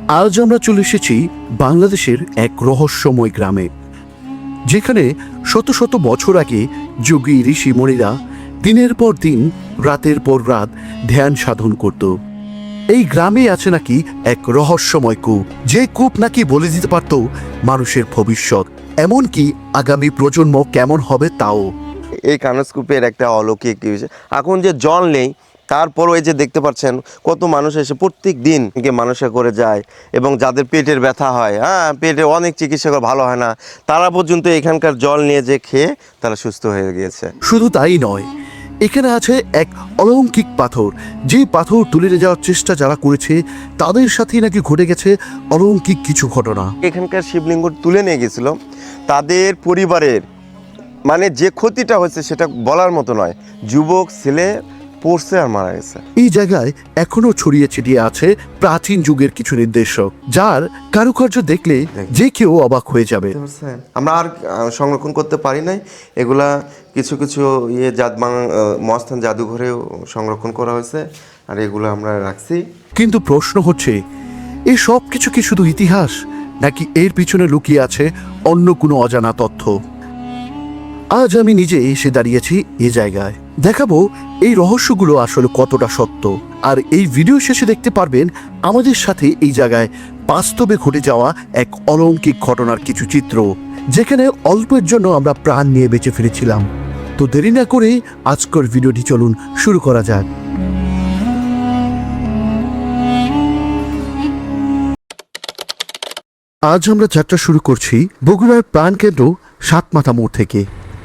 আজ আমরা চলে এসেছি বাংলাদেশের এক রহস্যময় গ্রামে, যেখানে শত শত বছর আগে যোগী ঋষি মুনিরা দিনের পর দিন রাতের পর রাত ধ্যান সাধন করত। এই গ্রামে আছে নাকি এক রহস্যময় কূপ, যে কূপ নাকি বলে দিতে পারত মানুষের ভবিষ্যৎ, এমনকি আগামী প্রজন্ম কেমন হবে তাও। এই কানস কূপের একটা অলৌকিক বিষয়। এখন যে জল নেই, তারপরও এই যে দেখতে পাচ্ছেন কত মানুষ এসে প্রত্যেক দিন মানুষে করে যায়, এবং যাদের পেটের ব্যথা হয়, পেটে অনেক চিকিৎসা করে ভালো হয় না, তারা পর্যন্ত এখানকার জল নিয়ে যে খেয়ে তারা সুস্থ হয়ে গিয়েছে। শুধু তাই নয়, এখানে আছে এক অলৌকিক পাথর, যে পাথর তুলে নিয়ে যাওয়ার চেষ্টা যারা করেছে তাদের সাথেই নাকি ঘটে গেছে অলৌকিক কিছু ঘটনা। এখানকার শিবলিঙ্গ তুলে নিয়ে গেছিল, তাদের পরিবারের মানে যে ক্ষতিটা হয়েছে সেটা বলার মতো নয়। যুবক ছেলে পড়ছে আর মারা গেছে। এই জায়গায় এখনো ছড়িয়ে ছিটিয়ে আছে প্রাচীন যুগের কিছু নির্দেশক, যার কারুকার্য দেখলে যে কেউ অবাক হয়ে যাবে। আমরা আর সংরক্ষণ করতে পারি নাই, এগুলা কিছু কিছু মহাস্থান জাদুঘরেও সংরক্ষণ করা হয়েছে, আর এগুলো আমরা রাখছি। কিন্তু প্রশ্ন হচ্ছে, এই সব কিছু কি শুধু ইতিহাস, নাকি এর পিছনে লুকিয়ে আছে অন্য কোনো অজানা তথ্য? আজ আমি নিজে এসে দাঁড়িয়েছি এই জায়গায়, দেখাবো এই রহস্যগুলো আসলে কতটা সত্য। আর এই ভিডিও শেষে দেখতে পারবেন আমাদের সাথে এই জায়গায় বাস্তবে ঘটে যাওয়া এক অলৌকিক ঘটনার কিছু চিত্র, যেখানে অল্পের জন্য আমরা প্রাণ নিয়ে বেঁচে ফিরেছিলাম। তো দেরি না করে আজকের ভিডিওটি চলুন শুরু করা যাক। আজ আমরা যাত্রা শুরু করছি বগুড়ার প্রাণকেন্দ্র সাতমাথা মোড় থেকে।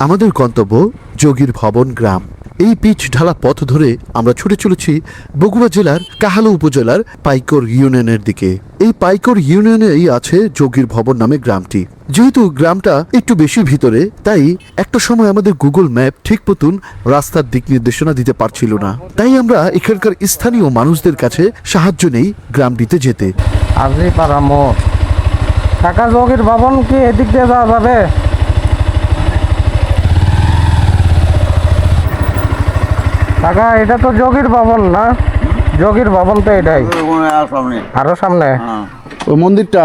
আমাদের গন্তব্য যোগীর ভবন গ্রাম। এই পিচ ঢালা পথ ধরে আমরা ছুটে চলেছি বগুড়া জেলার কাহালু উপজেলার পাইকর ইউনিয়নের দিকে। এই পাইকর ইউনিয়নেই আছে যোগীর ভবন নামে গ্রামটি। যেহেতু গ্রামটা একটু বেশি ভিতরে, তাই একটা সময় আমাদের গুগল ম্যাপ ঠিক মতন রাস্তার দিক নির্দেশনা দিতে পারছিল না, তাই আমরা এখানকার স্থানীয় মানুষদের কাছে সাহায্য নেই গ্রামটিতে যেতে। আজিপাড়া মোড়, কাকা যোগীর ভবন কি এদিক দিয়ে যাওয়া যাবে? কাকা এটা তো যোগীর ভবন না? যোগীর ভবন তো এটাই, আরো সামনে ওই মন্দিরটা।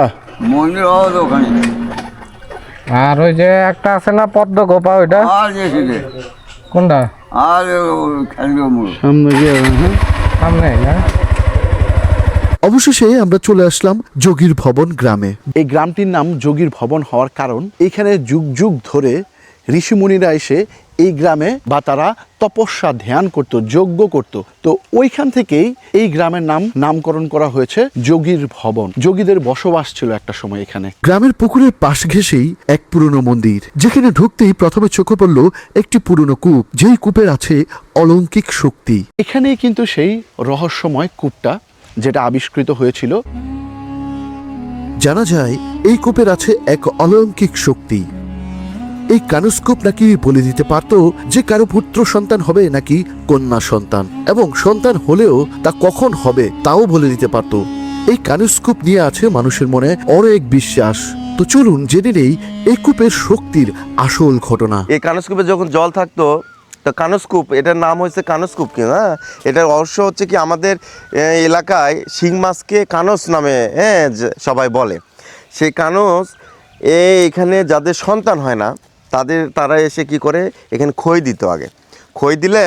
মন্দির ওখানে, আর ওই যে একটা আছে না পদ্ম গোপা, ওইটা কোনটা? আর সামনে না? অবশেষে আমরা চলে আসলাম যোগীর ভবন গ্রামে। এই গ্রামটির নাম যোগীর ভবন হওয়ার কারণ, এখানে যুগ যুগ ধরে ঋষিমুনিরা এসে এই গ্রামে বা তারা তপস্যা ধ্যান করত, যজ্ঞ করত। তো ওইখান থেকেই এই গ্রামের নামকরণ করা হয়েছে যোগীর ভবন। যোগীদের বসবাস ছিল একটা সময় এখানে। গ্রামের পুকুরের পাশ ঘেঁষেই এক পুরনো মন্দির, যেখানে ঢুকতেই প্রথমে চোখে পড়ল একটি পুরনো কূপ, যেই কূপের আছে অলৌকিক শক্তি। এখানেই কিন্তু সেই রহস্যময় কূপটা যেটা আবিষ্কৃত হয়েছিল। জানা যায় এই কূপের আছে এক অলৌকিক শক্তি। এই কানস কূপ নাকি বলে দিতে পারত যে কারো পুত্র সন্তান হবে নাকি কন্যা সন্তান, এবং সন্তান হলেও তা কখন হবে তাও বলে দিতে পারত। এই কানস কূপ নিয়ে আছে মানুষের মনে অনেক বিশ্বাস। তো চলুন জেনে নেই এই কূপের শক্তির আসল ঘটনা। এই কানস কূপে যখন জল থাকতো, তো কানস কূপ, এটার নাম হয়েছে কানস কূপ। কি এটার রহস্য হচ্ছে কি, আমাদের এলাকায় শিং মাছকে কানস নামে সবাই বলে। সেই কানস এখানে যাদের সন্তান হয় না তারা এসে কি করে, এখানে খই দিত। আগে খই দিলে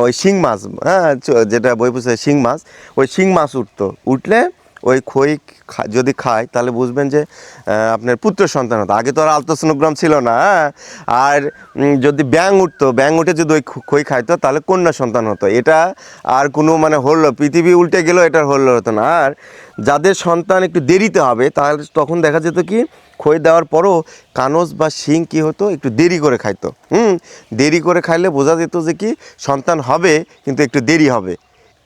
ওই শিং মাছ, যেটা বই পুষে শিং মাছ, ওই শিং মাছ উঠলে ওই খই যদি খায় তাহলে বুঝবেন যে আপনার পুত্র সন্তান হতো। আগে তো আর আলট্রাসোনোগ্রাম ছিল না, আর যদি ব্যাঙ উঠে যদি ওই খই খাইতো তাহলে কন্যা সন্তান হতো। এটা আর কোনো পৃথিবী উল্টে গেলেও এটার হতো না। আর যাদের সন্তান একটু দেরিতে হবে, তাহলে তখন দেখা যেত কি, খই দেওয়ার পরও কানস বা শিং কি হতো, একটু দেরি করে খাইতো। দেরি করে খাইলে বোঝা যেত যে কি সন্তান হবে, কিন্তু একটু দেরি হবে।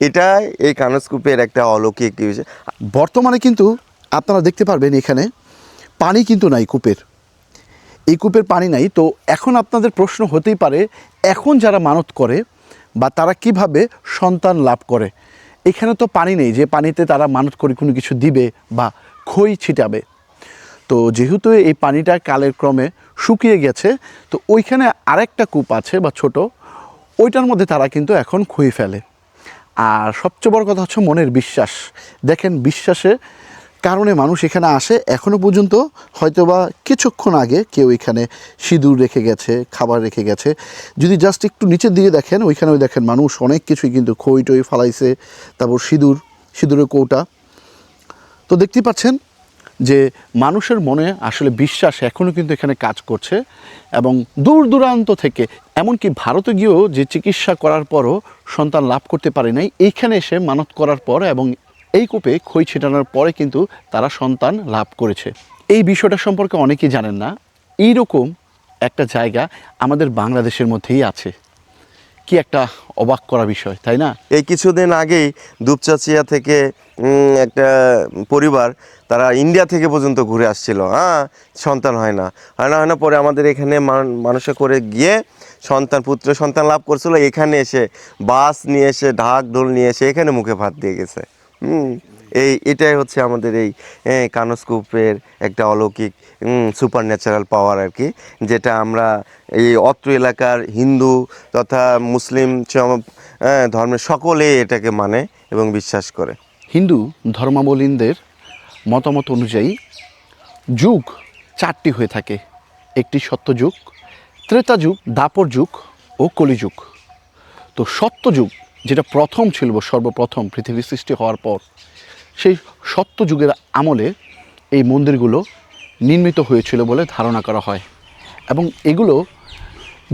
এটাই এই কানস কূপের একটা অলৌকিক বিষয়। বর্তমানে কিন্তু আপনারা দেখতে পারবেন এখানে পানি কিন্তু নাই কূপের, এই কূপের পানি নাই। তো এখন আপনাদের প্রশ্ন হতেই পারে, এখন যারা মানত করে বা তারা কিভাবে সন্তান লাভ করে? এখানে তো পানি নেই যে পানিতে তারা মানত করে কোনো কিছু দিবে বা খই ছিটাবে। তো যেহেতু এই পানিটা কালের ক্রমে শুকিয়ে গেছে, তো ওইখানে আরেকটা কূপ আছে বা ছোট, ওইটার মধ্যে তারা কিন্তু এখন খই ফেলে। আর সবচেয়ে বড় কথা হচ্ছে মনের বিশ্বাস। দেখেন, বিশ্বাসে কারণে মানুষ এখানে আসে। এখনও পর্যন্ত হয়তোবা কিছুক্ষণ আগে কেউ এখানে সিঁদুর রেখে গেছে, খাবার রেখে গেছে। যদি জাস্ট একটু নিচের দিকে দেখেন, ওইখানেও দেখেন মানুষ অনেক কিছুই কিন্তু খই টই ফালাইছে, তারপর সিঁদুরের কৌটা। তো দেখতেই পাচ্ছেন যে মানুষের মনে আসলে বিশ্বাস এখনও কিন্তু এখানে কাজ করছে, এবং দূর দূরান্ত থেকে, এমনকি ভারতে গিয়েও যে চিকিৎসা করার পরও সন্তান লাভ করতে পারে নাই, এইখানে এসে মানত করার পর এবং এই কূপে খই ছিটানোর পরে কিন্তু তারা সন্তান লাভ করেছে। এই বিষয়টা সম্পর্কে অনেকেই জানেন না। এইরকম একটা জায়গা আমাদের বাংলাদেশের মধ্যেই আছে। কি একটা অবাক করা বিষয়, তাই না? এই কিছুদিন আগেই দুপচাচিয়া থেকে একটা পরিবার, তারা ইন্ডিয়া থেকে পর্যন্ত ঘুরে আসছিল, সন্তান হয় না পরে আমাদের এখানে মানুষে করে গিয়ে পুত্র সন্তান লাভ করছিল। এখানে এসে বাস নিয়ে এসে, ঢাক ঢোল নিয়ে এসে এখানে মুখে ভাত দিয়ে গেছে। এটাই হচ্ছে আমাদের এই কানস্কূপের একটা অলৌকিক সুপার ন্যাচারাল পাওয়ার আর কি, যেটা আমরা এই অত্র এলাকার হিন্দু তথা মুসলিম ধর্মের সকলে এটাকে মানে এবং বিশ্বাস করে। হিন্দু ধর্মাবলম্বীদের মতামত অনুযায়ী যুগ 4টি হয়ে থাকে। একটি সত্যযুগ, ত্রেতা যুগ, দাপর যুগ ও কলিযুগ। তো সত্যযুগ যেটা প্রথম ছিল, সর্বপ্রথম পৃথিবী সৃষ্টি হওয়ার পর, সেই সত্যযুগের আমলে এই মন্দিরগুলো নির্মিত হয়েছিল বলে ধারণা করা হয়। এবং এগুলো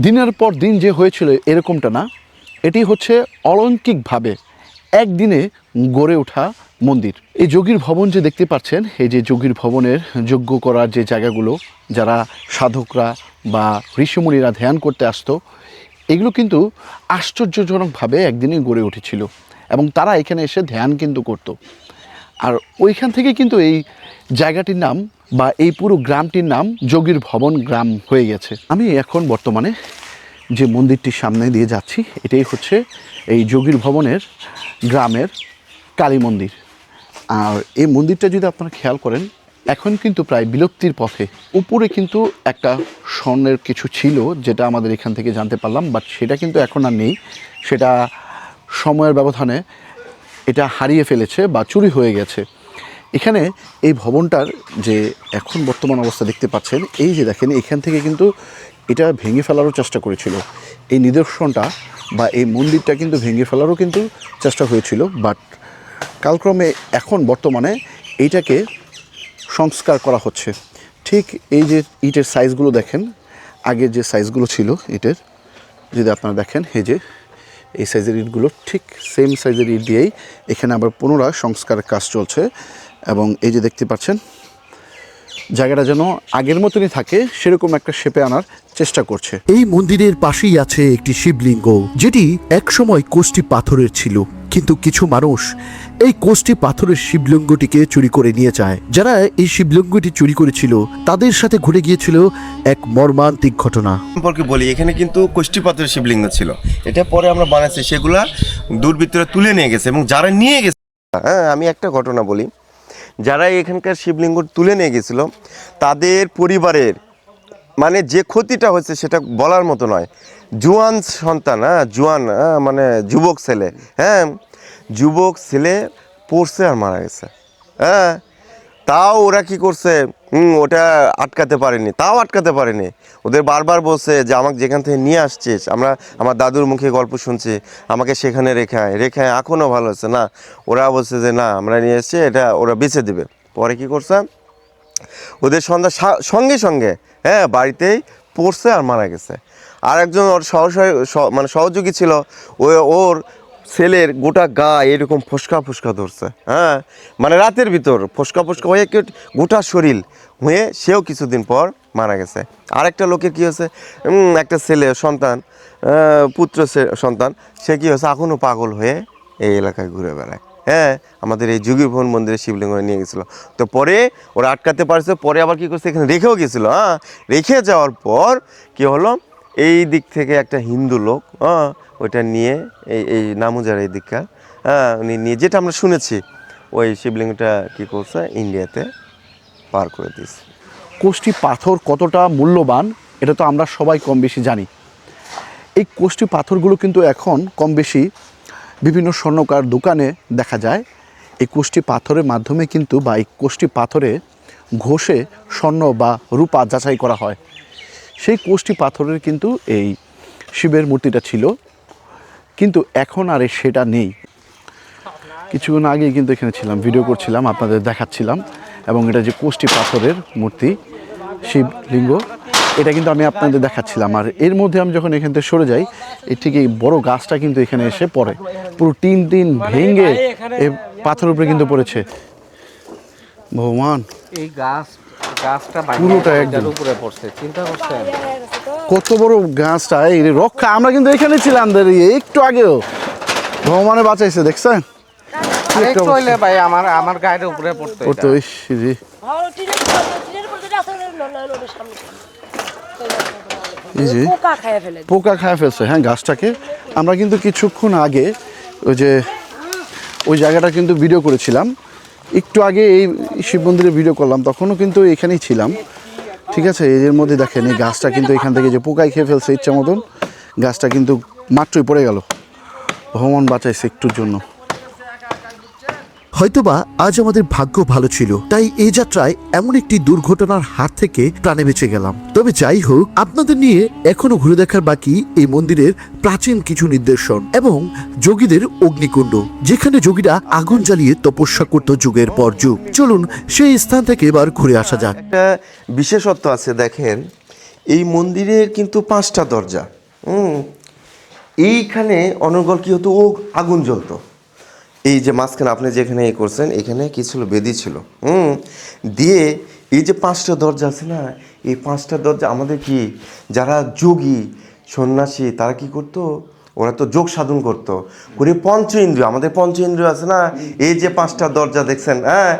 দিনের পর দিন যে হয়েছিল এরকমটা না, এটি হচ্ছে অলৌকিকভাবে একদিনে গড়ে ওঠা মন্দির। এই যোগীর ভবন যে দেখতে পাচ্ছেন, এই যে যোগীর ভবনের যজ্ঞ করার যে জায়গাগুলো, যারা সাধকরা বা ঋষিমুনিরা ধ্যান করতে আসতো, এগুলো কিন্তু আশ্চর্যজনকভাবে একদিনে গড়ে উঠেছিল এবং তারা এখানে এসে ধ্যান কিন্তু করত। আর ওইখান থেকে কিন্তু এই জায়গাটির নাম বা এই পুরো গ্রামটির নাম যোগীর ভবন গ্রাম হয়ে গেছে। আমি এখন বর্তমানে যে মন্দিরটির সামনে দিয়ে যাচ্ছি, এটাই হচ্ছে এই যোগীর ভবনের গ্রামের কালী মন্দির। আর এই মন্দিরটা যদি আপনারা খেয়াল করেন, এখন কিন্তু প্রায় বিলুপ্তির পথে। উপরে কিন্তু একটা স্বর্ণের কিছু ছিল, যেটা আমাদের এখান থেকে জানতে পারলাম, বাট সেটা কিন্তু এখন আর নেই। সেটা সময়ের ব্যবধানে এটা হারিয়ে ফেলেছে বা চুরি হয়ে গেছে। এখানে এই ভবনটার যে এখন বর্তমান অবস্থা দেখতে পাচ্ছেন, এই যে দেখেন, এখান থেকে কিন্তু এটা ভেঙে ফেলারও চেষ্টা করেছিল। এই নিদর্শনটা বা এই মন্দিরটা কিন্তু ভেঙে ফেলারও কিন্তু চেষ্টা হয়েছিল, বাট কালক্রমে এখন বর্তমানে এইটাকে সংস্কার করা হচ্ছে। ঠিক এই যে ইটের সাইজগুলো দেখেন, আগের যে সাইজগুলো ছিল ইটের, যদি আপনারা দেখেন, এই যে এই সাইজের ইটগুলো ঠিক সেম সাইজের ইট দিয়েই এখানে আবার পুনরায় সংস্কারের কাজ চলছে। এবং এই যে দেখতে পাচ্ছেন, জায়গাটা যেন আগের মতনই থাকে সেরকম একটা শেপে আনার চেষ্টা করছে। এই মন্দিরের পাশেই আছে একটি শিবলিঙ্গ, যেটি একসময় কোষ্টি পাথরের ছিল, কিন্তু কিছু মানুষ এই কোষ্টি পাথরের শিবলিঙ্গটিকে চুরি করে নিয়ে যায়। যারা এই শিবলিঙ্গটি চুরি করেছিল, তাদের সাথে ঘটে গিয়েছিল এক মর্মান্তিক ঘটনা। সম্পর্কে বলি, এখানে কিন্তু কোষ্টি পাথরের শিবলিঙ্গ ছিল, এটা পরে আমরা বানাচ্ছি, সেগুলা দুর্বৃত্তরা তুলে নিয়ে গেছে। এবং যারা নিয়ে গেছে, আমি একটা ঘটনা বলি, যারা এখানকার শিবলিঙ্গ তুলে নিয়ে গেছিল, তাদের পরিবারের মানে যে ক্ষতিটা হয়েছে সেটা বলার মতো নয়। জুয়ান সন্তান, মানে যুবক ছেলে, যুবক ছেলে পড়ছে আর মারা গেছে। তাও ওরা কি করছে, ওটা আটকাতে পারেনি। ওদের বারবার বলছে যে আমাকে যেখান থেকে নিয়ে আসছিস, আমার দাদুর মুখে গল্প শুনছি, আমাকে সেখানে রেখে এখনও ভালো হচ্ছে না। ওরা বলছে যে না, আমরা নিয়ে এসছি, এটা ওরা বেচে দেবে। পরে কি করছে, ওদের সঙ্গে সঙ্গে বাড়িতেই পড়ছে আর মারা গেছে। আর একজন ওর সহযোগী ছিল, ওর ছেলের গোটা গা এরকম ফোসকা ধরছে, মানে রাতের ভিতর ফোসকা হয়ে গোটা শরীর হয়ে সেও কিছুদিন পর মারা গেছে। আরেকটা লোকের কি হয়েছে, একটা ছেলে সন্তান, পুত্র সন্তান, সে কি হয়েছে, এখনও পাগল হয়ে এই এলাকায় ঘুরে বেড়ায়। আমাদের এই যোগীর ভবন মন্দিরে শিবলিঙ্গ নিয়ে গেছিলো। তো পরে ওরা আটকাতে পারছে, পরে আবার কি করছে, এখানে রেখেও গেছিলো। রেখে যাওয়ার পর কি হলো, এই দিক থেকে একটা হিন্দু লোক ওইটা নিয়ে এই নামুজার এই দিককার উনি নিয়ে, যেটা আমরা শুনেছি, ওই শিবলিঙ্গটা কি করছে, ইন্ডিয়াতে পার করে দিয়েছে। কোষ্টি পাথর কতটা মূল্যবান এটা তো আমরা সবাই কম বেশি জানি। এই কোষ্টি পাথরগুলো কিন্তু এখন কম বেশি বিভিন্ন স্বর্ণকার দোকানে দেখা যায়। এই কোষ্ঠী পাথরের মাধ্যমে কিন্তু বা এই কোষ্ঠী পাথরে ঘষে স্বর্ণ বা রূপা যাচাই করা হয়। সেই কোষ্ঠী পাথরের কিন্তু এই শিবের মূর্তিটা ছিল, কিন্তু এখন আর সেটা নেই। কিছুক্ষণ আগে কিন্তু এখানে ছিলাম, ভিডিও করছিলাম, আপনাদের দেখাচ্ছিলাম। এবং এটা যে কোষ্ঠী পাথরের মূর্তি শিবলিঙ্গ, এটা কিন্তু আমি আপনাদের দেখাচ্ছিলাম। আর এর মধ্যে আমি যখন এখান থেকে সরে যাই, এর ঠিক এই বড় গাছটা কিন্তু এখানে এসে পড়ে, পুরো টিন ভেঙে এই পাথরের উপরে কিন্তু পড়েছে। ভগবান, এই গাছটা পুরোটা একদম উপরে পড়ছে, চিন্তা করছেন কত বড় গাছটা, এই রক্ষা। আমরা কিন্তু এখানে ছিলাম দাঁড়িয়ে একটু আগেও, ভগবানে বাঁচাইছে, দেখছেন? একটু হইলে ভাই আমার গায়ের উপরে পড়তো ও তো ইস রে। এই যে পোকা খায় ফেলছে, হ্যাঁ, গাছটাকে। আমরা কিন্তু কিছুক্ষণ আগে ওই জায়গাটা কিন্তু ভিডিও করেছিলাম, একটু আগে এই শিব মন্দিরে ভিডিও করলাম, তখনও কিন্তু এখানেই ছিলাম, ঠিক আছে? এর মধ্যে দেখেন এই গাছটা কিন্তু এখান থেকে যে পোকায় খেয়ে ফেলছে ইচ্ছা মতন, গাছটা কিন্তু মাত্রই পড়ে গেল। ভগবান বাঁচাইছে একটুর জন্য। হয়তোবা আজ আমাদের ভাগ্য ভালো ছিল, তাই এই যাত্রায় এমন একটি দুর্ঘটনার হাত থেকে প্রাণে বেঁচে গেলাম। তবে যাই হোক, আপনাদের নিয়ে এখনো ঘুরে দেখার বাকি এই মন্দিরের প্রাচীন কিছু নিদর্শন এবং যোগীদের অগ্নিকুণ্ড, যেখানে যোগীরা আগুন জ্বালিয়ে তপস্যা করত যুগের পর যুগ। চলুন সেই স্থান থেকে এবার ঘুরে আসা যাক। একটা বিশেষত্ব আছে, দেখেন এই মন্দিরের কিন্তু 5টা দরজা। এইখানে অনর্গল কি হতো, ও আগুন জ্বলতো। এই যে মাঝখানে আপনি যেখানে করছেন, এখানে কি ছিল, বেদি ছিল। দিয়ে এই যে 5টা দরজা আছে না, এই 5টা দরজা আমাদের কি, যারা যোগী সন্ন্যাসী তারা কি করতো, ওরা তো যোগ সাধন করতো করে পঞ্চ ইন্দ্রিয়, আমাদের পঞ্চ ইন্দ্রিয় আছে না, এই যে 5টা দরজা দেখছেন, হ্যাঁ,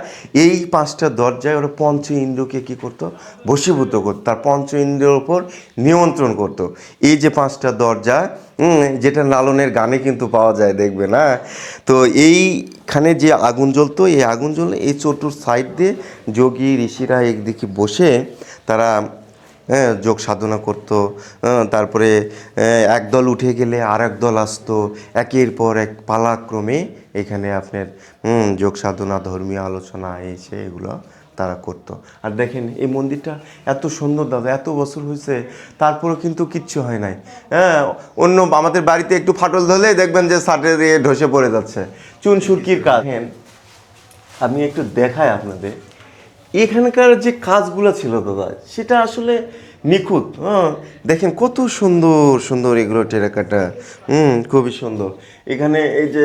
এই 5টা দরজায় ওরা পঞ্চ ইন্দ্রিয়কে কী করতো, বশীভূত করতো, তার পঞ্চ ইন্দ্রিয়ের ওপর নিয়ন্ত্রণ করতো। এই যে 5টা দরজা, যেটা লালনের গানে কিন্তু পাওয়া যায়, দেখবেন। হ্যাঁ, তো এইখানে যে আগুন জ্বলতো, এই আগুন জ্বললে এই চতুর সাইড দিয়ে যোগী ঋষিরা একদিকে বসে তারা যোগ সাধনা করতো। তারপরে একদল উঠে গেলে আর এক দল আসতো, একের পর এক পালাক্রমে এখানে আপনার যোগ সাধনা, ধর্মীয় আলোচনা, এসে এগুলো তারা করতো। আর দেখেন এই মন্দিরটা এত সুন্দর, দাদা, এত বছর হয়েছে, তারপরেও কিন্তু কিচ্ছু হয় নাই। হ্যাঁ, অন্য আমাদের বাড়িতে একটু ফাটল ধরলেই দেখবেন যে সাটে দিয়ে ধসে পড়ে যাচ্ছে, চুন সুরকির কাজ। আমি একটু দেখাই আপনাদের এখানকার যে কাজগুলো ছিল, দাদা, সেটা আসলে নিখুঁত। দেখেন কত সুন্দর সুন্দর এগুলো, টেরাকাটা, খুবই সুন্দর। এখানে এই যে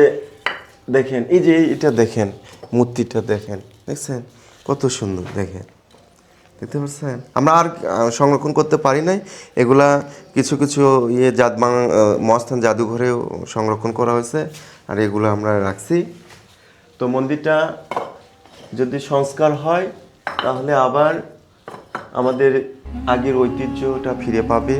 দেখেন, এই যে এটা দেখেন, মূর্তিটা দেখেন, দেখছেন কত সুন্দর, দেখেন, দেখতে পাচ্ছেন? আমরা আর সংরক্ষণ করতে পারি নাই, এগুলা কিছু কিছু মহাস্থান জাদুঘরেও সংরক্ষণ করা হয়েছে, আর এগুলো আমরা রাখছি। তো মন্দিরটা যদি সংস্কার হয় তাহলে আবার আমাদের আগের ঐতিহ্যটা ফিরে পাবে।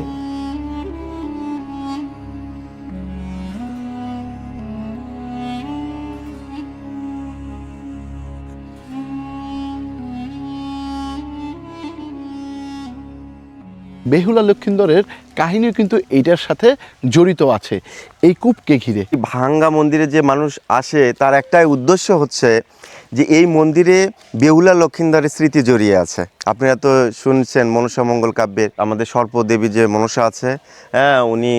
বেহুলা লক্ষিন্দরের কাহিনীও কিন্তু এইটার সাথে জড়িত আছে, এই কূপকে ঘিরে। ভাঙ্গা মন্দিরে যে মানুষ আসে তার একটাই উদ্দেশ্য হচ্ছে যে এই মন্দিরে বেহুলা লক্ষিন্দরের স্মৃতি জড়িয়ে আছে। আপনারা তো শুনছেন মনসা মঙ্গল কাব্যের আমাদের সর্পদেবী যে মনসা আছে, হ্যাঁ, উনি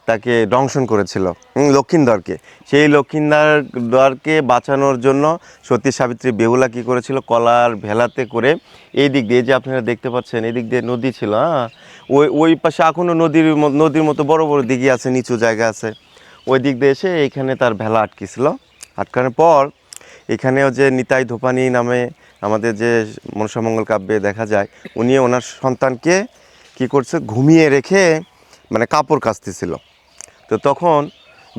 তাকে দংশন করেছিল লক্ষিন্দরকে। সেই লক্ষিন্দরকে বাঁচানোর জন্য সতী সাবিত্রী বেহুলা কী করেছিল, কলার ভেলাতে করে এই দিক দিয়ে, যে আপনারা দেখতে পাচ্ছেন এই দিক দিয়ে নদী ছিল, হ্যাঁ, ওই পাশে এখনও নদীর মতো বড় বড় দিঘি আছে, নিচু জায়গা আছে, ওই দিক দিয়ে এসে এইখানে তার ভেলা আটকেছিল। আটকানোর পর এখানেও যে নিতাই ধোপানি নামে আমাদের যে মনসামঙ্গল কাব্যে দেখা যায়, উনি ওনার সন্তানকে কি করছে, ঘুমিয়ে রেখে মানে কাপড় কাচতেছিল। তো তখন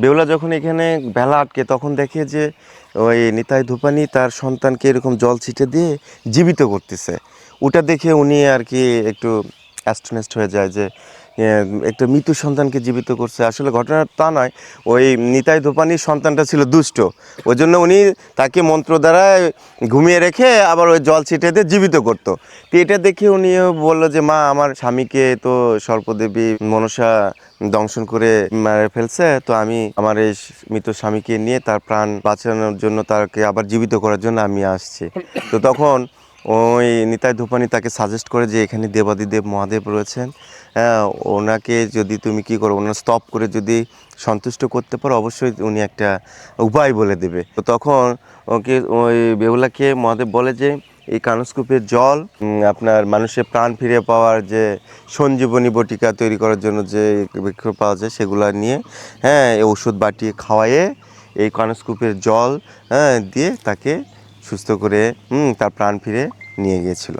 বেহুলা যখন এখানে ভেলা আটকে, তখন দেখে যে ওই নিতাই ধূপানি তার সন্তানকে এরকম জল ছিটে দিয়ে জীবিত করতেছে। ওটা দেখে উনি আর কি একটু অ্যাস্টনেস্ট হয়ে যায় যে একটা মৃত্যু সন্তানকে জীবিত করছে। আসলে ঘটনা তা নয়, ওই নিতাই ধোপানির সন্তানটা ছিল দুষ্ট, ওই জন্য উনি তাকে মন্ত্র দ্বারা ঘুমিয়ে রেখে আবার ওই জল ছিটিয়ে দিয়ে জীবিত করতো। তো এটা দেখে উনি বললো যে মা, আমার স্বামীকে তো সর্পদেবী মনসা দংশন করে মেরে ফেলছে, তো আমি আমার এই মৃত স্বামীকে নিয়ে তার প্রাণ বাঁচানোর জন্য, তাকে আবার জীবিত করার জন্য আমি আসছি। তো তখন ওই নিতাই ধূপানি তাকে সাজেস্ট করে যে এখানে দেবাদিদেব মহাদেব রয়েছেন, হ্যাঁ, ওনাকে যদি তুমি কি করো, ওনার স্তব করে যদি সন্তুষ্ট করতে পারো, অবশ্যই উনি একটা উপায় বলে দেবে। তো তখন ওকে ওই বেহুলাকে মহাদেব বলে যে এই কানসকূপের জল আপনার মানুষের প্রাণ ফিরে পাওয়ার যে সঞ্জীবনী বটিকা তৈরি করার জন্য যে বৃক্ষ পাওয়া যায় সেগুলো নিয়ে, হ্যাঁ, এই ওষুধ বাটিয়ে খাওয়ায়ে এই কানসকূপের জল, হ্যাঁ, দিয়ে তাকে সুস্থ করে তার প্রাণ ফিরে নিয়ে গিয়েছিল।